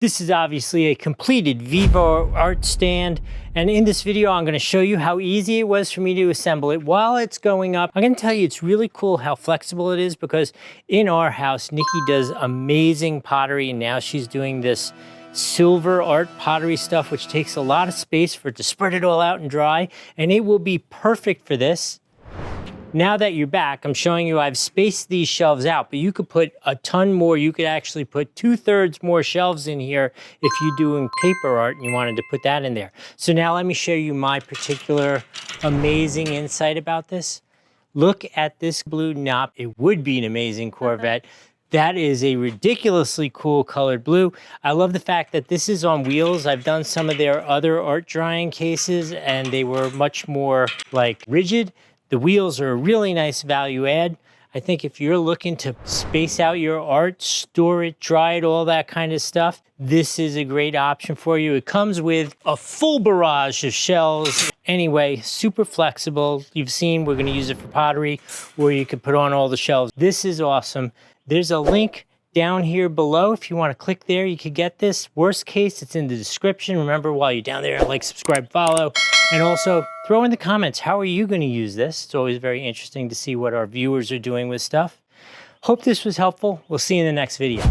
This is obviously a completed VEVOR art stand, and in this video I'm going to show you how easy it was for me to assemble it. While it's going up, I'm going to tell you it's really cool how flexible it is, because in our house Nikki does amazing pottery, and now she's doing this silver art pottery stuff, which takes a lot of space for it to spread it all out and dry, and it will be perfect for this. Now that you're back, I'm showing you I've spaced these shelves out, but you could put a ton more. You could actually put 2/3 more shelves in here if you're doing paper art and you wanted to put that in there. So now let me show you my particular amazing insight about this. Look at this blue knot. It would be an amazing Corvette. That is a ridiculously cool colored blue. I love the fact that this is on wheels. I've done some of their other art drying cases and they were much more like rigid. The wheels are a really nice value add. I think if you're looking to space out your art, store it, dry it, all that kind of stuff, this is a great option for you. It comes with a full barrage of shelves. Anyway, super flexible. You've seen we're gonna use it for pottery, where you could put on all the shelves. This is awesome. There's a link down here below. If you want to click there, you could get this. Worst case, it's in the description. Remember, while you're down there, like, subscribe, follow, and also throw in the comments, how are you going to use this? It's always very interesting to see what our viewers are doing with stuff. Hope this was helpful. We'll see you in the next video.